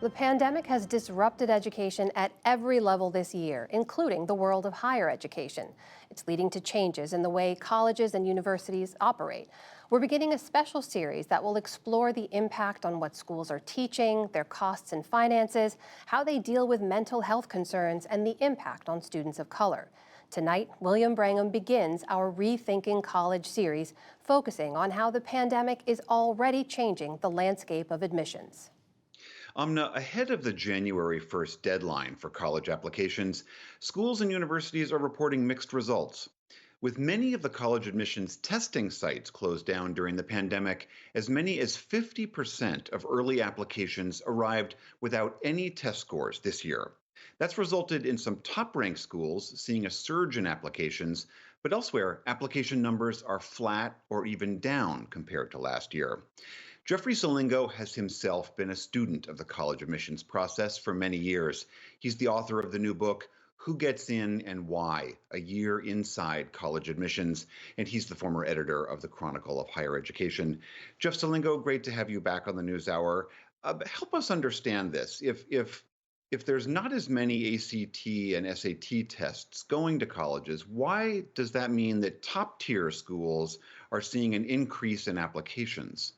The pandemic has disrupted education at every level this year, including the world of higher education. It's leading to changes in the way colleges and universities operate. We're beginning a special series that will explore the impact on what schools are teaching, their costs and finances, how they deal with mental health concerns, and the impact on students of color. Tonight, William Brangham begins our Rethinking College series, focusing on how the pandemic is already changing the landscape of admissions. Amna, ahead of the January 1st deadline for college applications, schools and universities are reporting mixed results. With many of the college admissions testing sites closed down during the pandemic, as many as 50% of early applications arrived without any test scores this year. That's resulted in some top ranked schools seeing a surge in applications, but elsewhere, application numbers are flat or even down compared to last year. Jeffrey Selingo has himself been a student of the college admissions process for many years. He's the author of the new book, Who Gets In and Why? A Year Inside College Admissions, and he's the former editor of the Chronicle of Higher Education. Jeff Selingo, great to have you back on the NewsHour. Help us understand this. If there's not as many ACT and SAT tests going to colleges, why does that mean that top tier schools are seeing an increase in applications?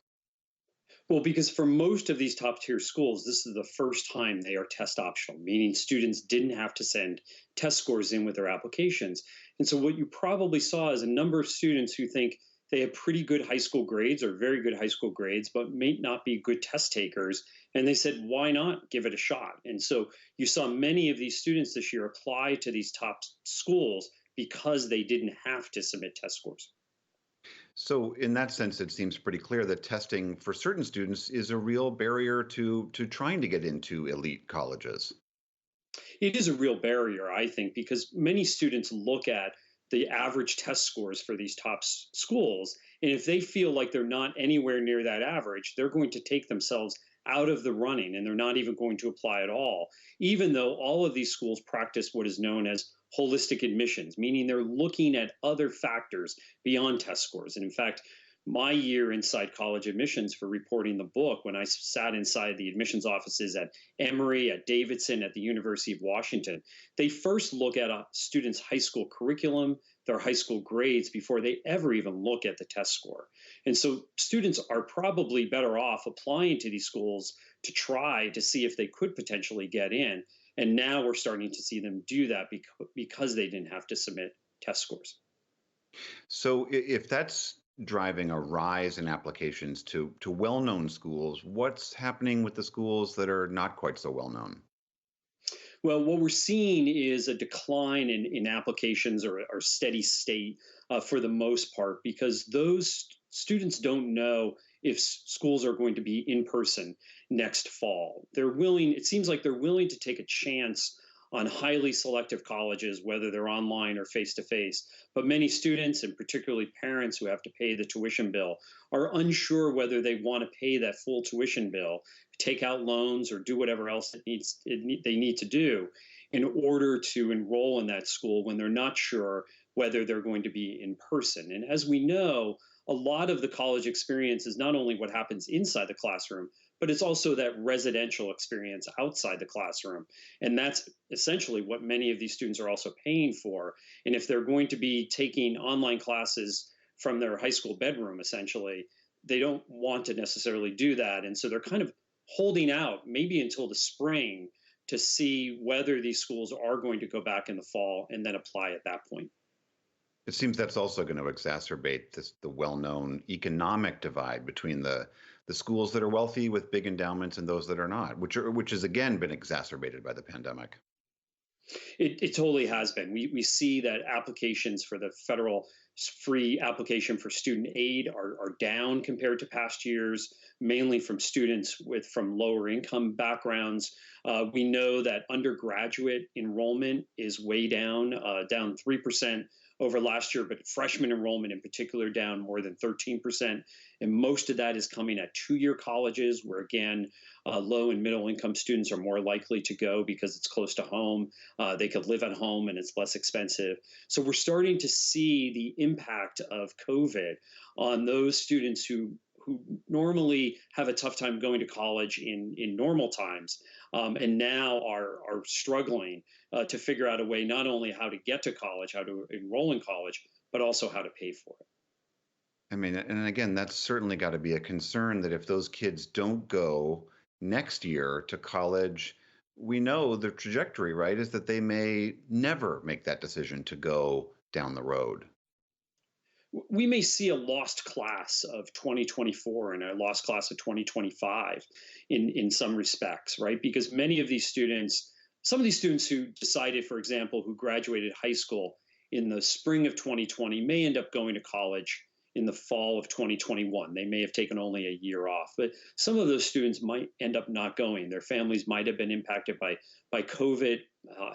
Well, because for most of these top tier schools, this is the first time they are test optional, meaning students didn't have to send test scores in with their applications. And so, what you probably saw is a number of students who think they have pretty good high school grades or very good high school grades, but may not be good test takers. And they said, why not give it a shot? And so, you saw many of these students this year apply to these top schools because they didn't have to submit test scores. So, in that sense, it seems pretty clear that testing for certain students is a real barrier to trying to get into elite colleges. It is a real barrier, I think, because many students look at the average test scores for these top schools. And if they feel like they're not anywhere near that average, they're going to take themselves out of the running and they're not even going to apply at all, even though all of these schools practice what is known as holistic admissions, meaning they're looking at other factors beyond test scores. And in fact, my year inside college admissions for reporting the book, when I sat inside the admissions offices at Emory, at Davidson, at the University of Washington, they first look at a student's high school curriculum, their high school grades, before they ever even look at the test score. And so students are probably better off applying to these schools to try to see if they could potentially get in. And now we're starting to see them do that because they didn't have to submit test scores. So, if that's driving a rise in applications to well-known schools, what's happening with the schools that are not quite so well known? Well, what we're seeing is a decline in applications or steady state for the most part, because those students don't know if schools are going to be in person next fall. They're willing, it seems like they're willing to take a chance on highly selective colleges, whether they're online or face to face. But many students, and particularly parents who have to pay the tuition bill, are unsure whether they want to pay that full tuition bill, take out loans, or do whatever else they need to do in order to enroll in that school when they're not sure whether they're going to be in person. And as we know, a lot of the college experience is not only what happens inside the classroom, but it's also that residential experience outside the classroom. And that's essentially what many of these students are also paying for. And if they're going to be taking online classes from their high school bedroom, essentially, they don't want to necessarily do that. And so they're kind of holding out maybe until the spring to see whether these schools are going to go back in the fall and then apply at that point. It seems that's also going to exacerbate the well-known economic divide between the schools that are wealthy with big endowments and those that are not, which has again been exacerbated by the pandemic. It totally has been. We see that applications for the federal free application for student aid are down compared to past years, mainly from students from lower income backgrounds. We know that undergraduate enrollment is way down, down 3% over last year, but freshman enrollment in particular down more than 13%. And most of that is coming at two-year colleges, where again, low and middle income students are more likely to go because it's close to home. They could live at home and it's less expensive. So we're starting to see the impact of COVID on those students who normally have a tough time going to college in normal times, and now are struggling to figure out a way not only how to get to college, how to enroll in college, but also how to pay for it. I mean, and again, that's certainly got to be a concern that if those kids don't go next year to college, we know the trajectory, right, is that they may never make that decision to go down the road. We may see a lost class of 2024 and a lost class of 2025 in some respects, right? Because many of these students, some of these students who decided, for example, who graduated high school in the spring of 2020 may end up going to college in the fall of 2021. They may have taken only a year off, but some of those students might end up not going. Their families might have been impacted by COVID,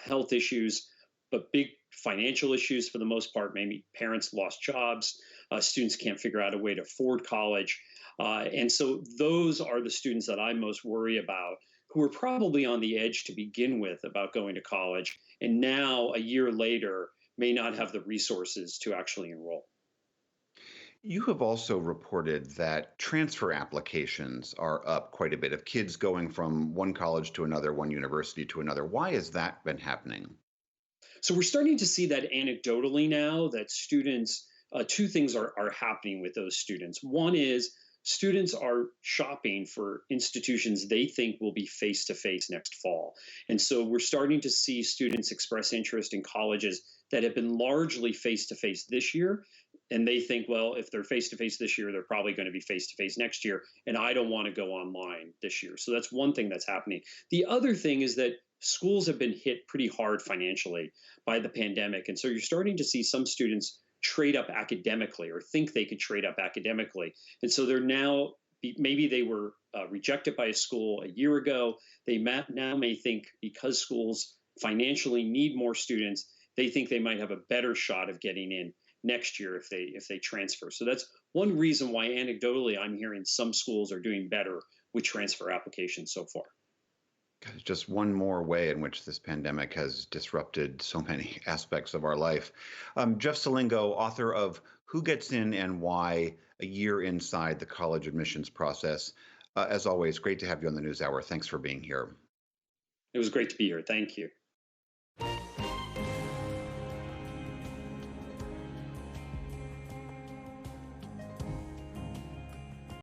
health issues, but big financial issues for the most part. Maybe parents lost jobs, students can't figure out a way to afford college. And so those are the students that I most worry about, who were probably on the edge to begin with about going to college, and now a year later may not have the resources to actually enroll. You have also reported that transfer applications are up quite a bit of kids going from one college to another, one university to another. Why has that been happening? So we're starting to see that anecdotally now, that students, two things are happening with those students. One is students are shopping for institutions they think will be face to face next fall. And so we're starting to see students express interest in colleges that have been largely face to face this year. And they think, well, if they're face to face this year, they're probably going to be face to face next year. And I don't want to go online this year. So that's one thing that's happening. The other thing is that schools have been hit pretty hard financially by the pandemic. And so you're starting to see some students trade up academically or think they could trade up academically. And so they're now, maybe they were rejected by a school a year ago. They now may think, because schools financially need more students, they think they might have a better shot of getting in next year if they transfer. So that's one reason why anecdotally I'm hearing some schools are doing better with transfer applications so far. God, it's just one more way in which this pandemic has disrupted so many aspects of our life. Jeff Selingo, author of Who Gets In and Why, a year inside the college admissions process. As always, great to have you on the NewsHour. Thanks for being here. It was great to be here. Thank you.